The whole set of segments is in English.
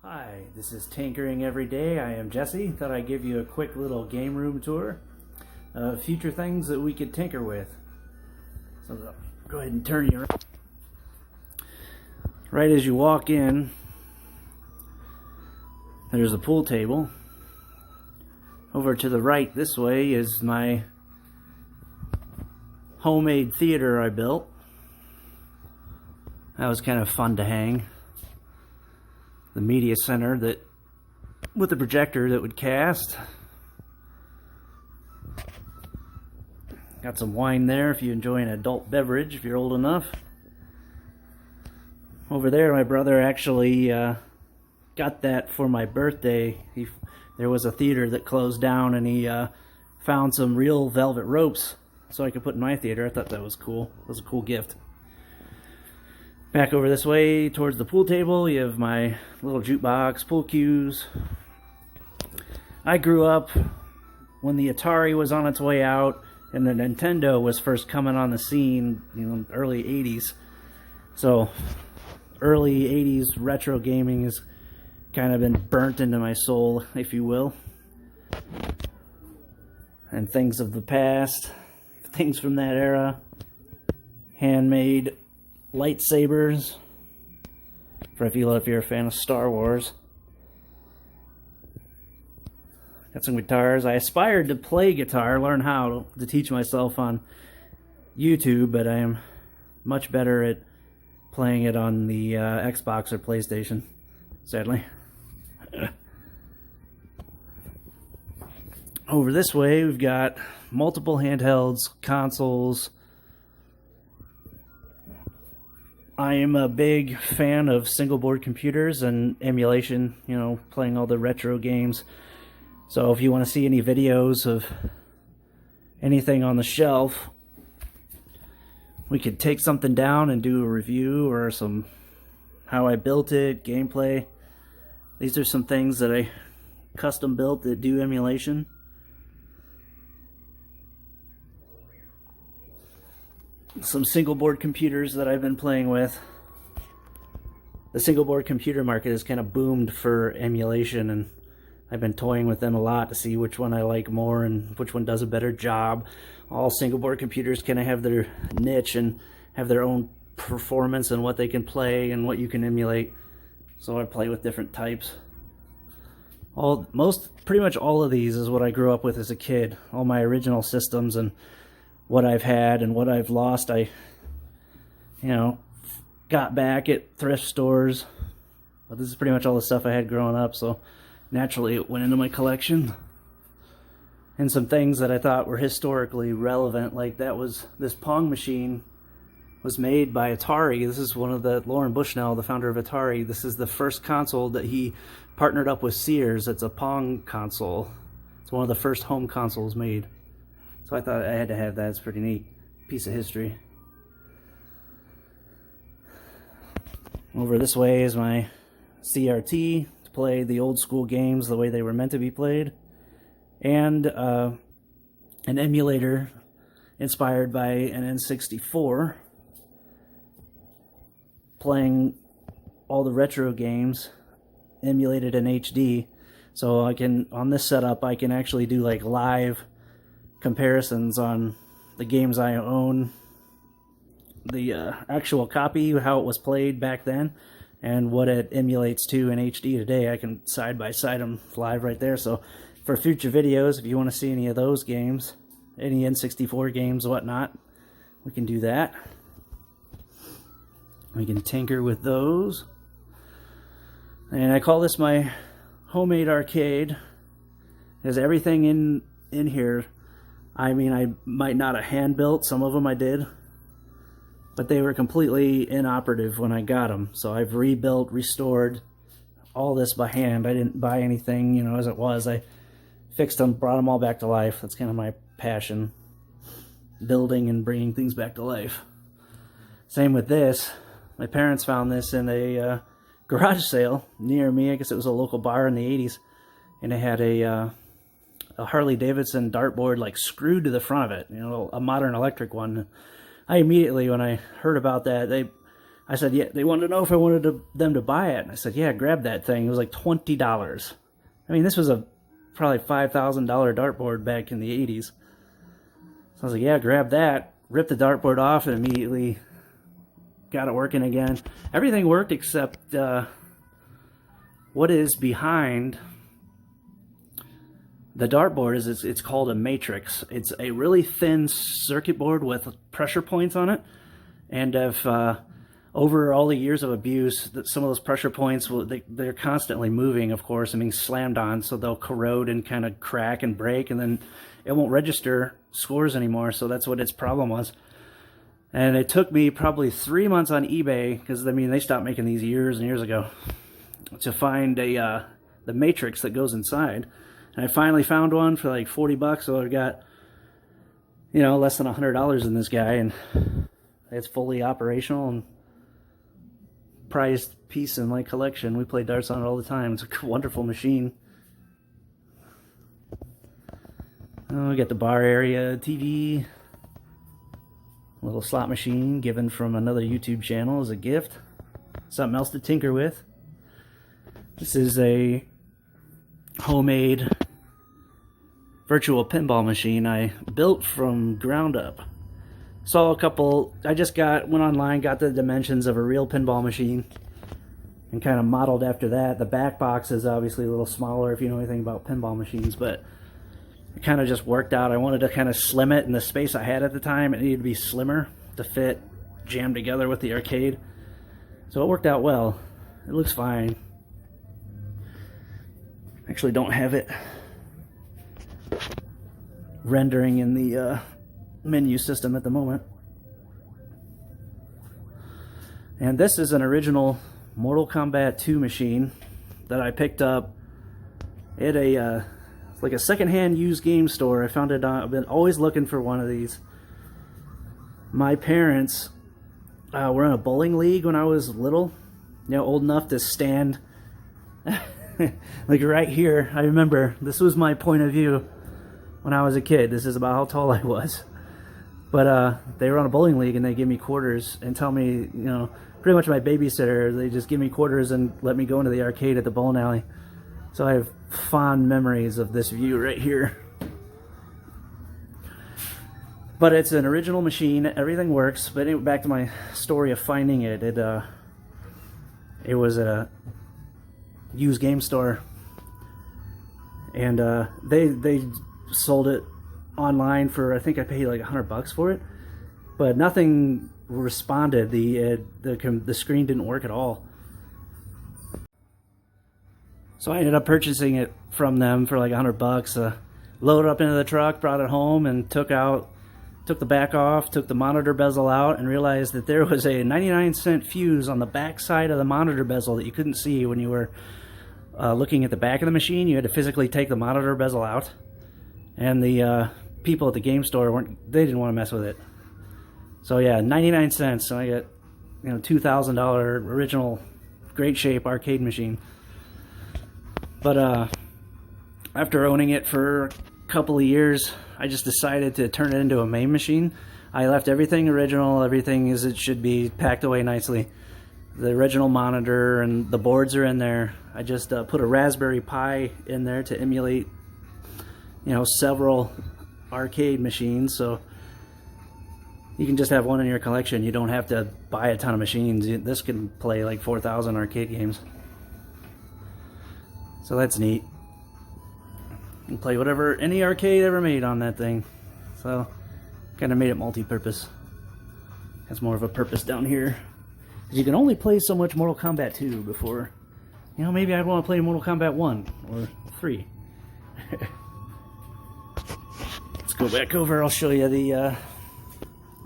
Hi, this is Tinkering Every Day. I am Jesse. Thought I'd give you a quick little game room tour of future things that we could tinker with. So I'll go ahead and turn you around. Right as you walk in, there's a pool table. Over to the right this way is my homemade theater I built. That was kind of fun to hang. The media center that with the projector that would cast. Got some wine there if you enjoy an adult beverage, if you're old enough. Over there, my brother actually got that for my birthday. There was a theater that closed down, and he found some real velvet ropes so I could put in my theater. I thought that was cool. It was a cool gift. Back over this way towards the pool table, you have my little jukebox, pool cues. I grew up when the Atari was on its way out and the Nintendo was first coming on the scene, early 80s. So early 80s retro gaming has kind of been burnt into my soul, if you will. And things of the past, things from that era, handmade lightsabers, for if you're a fan of Star Wars. Got some guitars. I aspired to play guitar, learn how to teach myself on YouTube, but I am much better at playing it on the Xbox or PlayStation, sadly. Over this way, we've got multiple handhelds, consoles. I am a big fan of single board computers and emulation, playing all the retro games. So if you want to see any videos of anything on the shelf, we could take something down and do a review or some how I built it, gameplay. These are some things that I custom built that do emulation. Some single board computers that I've been playing with. The single board computer market has kind of boomed for emulation, and I've been toying with them a lot to see which one I like more and which one does a better job. All single board computers kind of have their niche and have their own performance and what they can play and what you can emulate. So I play with different types. Pretty much all of these is what I grew up with as a kid. All my original systems and what I've had and what I've lost, I got back at thrift stores. But this is pretty much all the stuff I had growing up, so naturally it went into my collection. And some things that I thought were historically relevant, like this Pong machine was made by Atari. This is one of Lauren Bushnell, the founder of Atari. This is the first console that he partnered up with Sears. It's a Pong console. It's one of the first home consoles made. So I thought I had to have that. It's a pretty neat piece of history. Over this way is my CRT to play the old school games the way they were meant to be played. And an emulator inspired by an N64, playing all the retro games emulated in HD. So on this setup, I can actually do like live comparisons on the games I own, the actual copy, how it was played back then, and what it emulates to in HD today. I can side by side them live right there. So for future videos, if you want to see any of those games, any N64 games, whatnot, we can do that. We can tinker with those. And I call this my homemade arcade, because everything in here, I might not have hand built, some of them I did, but they were completely inoperative when I got them. So I've rebuilt, restored all this by hand. I didn't buy anything, as it was. I fixed them, brought them all back to life. That's kind of my passion, building and bringing things back to life. Same with this. My parents found this in a garage sale near me. I guess it was a local bar in the 80s, and it had a Harley Davidson dartboard like screwed to the front of it, a modern electric one. I immediately, when I heard about that, I said, yeah, they wanted to know if I wanted them to buy it. And I said, yeah, grab that thing. It was like $20. I mean, this was a probably $5,000 dartboard back in the 80s. So I was like, yeah, grab that. Ripped the dartboard off and immediately got it working again. Everything worked except what is behind the dartboard is it's called a matrix. It's a really thin circuit board with pressure points on it. And if over all the years of abuse, some of those pressure points, they're constantly moving, of course, and being slammed on, so they'll corrode and kind of crack and break, and then it won't register scores anymore. So that's what its problem was. And it took me probably 3 months on eBay, because I mean they stopped making these years and years ago, to find the matrix that goes inside. And I finally found one for like 40 bucks. So I got, you know, less than $100 in this guy, and it's fully operational and prized piece in my collection. We play darts on it all the time. It's a wonderful machine. Oh, we got the bar area, TV, little slot machine given from another YouTube channel as a gift. Something else to tinker with. This is a homemade virtual pinball machine I built from ground up. Saw a couple, I just went online, got the dimensions of a real pinball machine and kind of modeled after that. The back box is obviously a little smaller if you know anything about pinball machines, but it kind of just worked out. I wanted to kind of slim it in the space I had at the time. It needed to be slimmer to fit jammed together with the arcade. So it worked out well. It looks fine. Actually don't have it rendering in the menu system at the moment. And this is an original Mortal Kombat 2 machine that I picked up at a like a secondhand used game store. I found it on, I've been always looking for one of these. My parents were in a bowling league when I was little, you know, old enough to stand like right here. I remember this was my point of view when I was a kid. This is about how tall I was. But they were on a bowling league and they give me quarters and tell me, you know, pretty much my babysitter. They just give me quarters and let me go into the arcade at the bowling alley. So I have fond memories of this view right here. But it's an original machine. Everything works. But anyway, back to my story of finding it. It was a used game store, and they sold it online for, I think I paid like $100 for it, but nothing responded. The screen didn't work at all. So I ended up purchasing it from them for like $100. Loaded up into the truck, brought it home, and took the back off, took the monitor bezel out, and realized that there was a 99-cent fuse on the back side of the monitor bezel that you couldn't see when you were looking at the back of the machine. You had to physically take the monitor bezel out, and the people at the game store they didn't want to mess with it. So yeah, 99 cents. So I got, you know, $2,000 original great shape arcade machine. But after owning it for a couple of years, I just decided to turn it into a main machine. I left everything original, everything as it should be, packed away nicely. The original monitor and the boards are in there. I just put a Raspberry Pi in there to emulate, you know, several arcade machines, so you can just have one in your collection. You don't have to buy a ton of machines. This can play like 4,000 arcade games. So that's neat. You can play whatever, any arcade ever made on that thing. So, kind of made it multi-purpose. Has more of a purpose down here. You can only play so much Mortal Kombat 2 before, you know, maybe I'd want to play Mortal Kombat 1 or 3. Let's go back over. I'll show you the,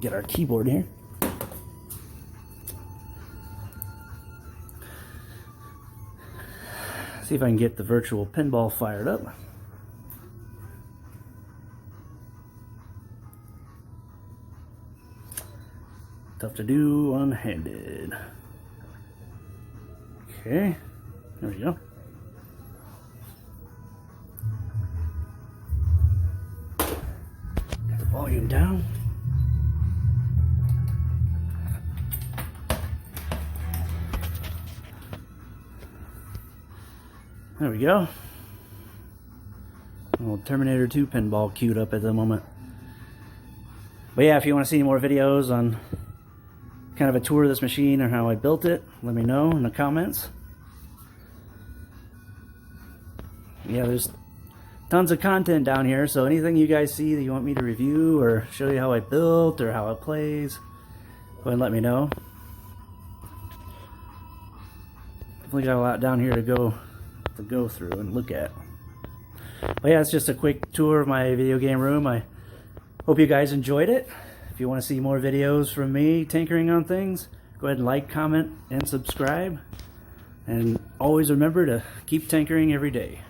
get our keyboard here. See if I can get the virtual pinball fired up. Tough to do one-handed. Okay, there we go. Get the volume down. There we go. Little Terminator 2 pinball queued up at the moment. But yeah, if you want to see more videos on kind of a tour of this machine or how I built it, let me know in the comments. Yeah, there's tons of content down here, so anything you guys see that you want me to review or show you how I built or how it plays, go ahead and let me know. Definitely got a lot down here to go through and look at. But yeah, it's just a quick tour of my video game room. I hope you guys enjoyed it. If you want to see more videos from me tinkering on things, go ahead and like, comment, and subscribe. And always remember to keep tinkering every day.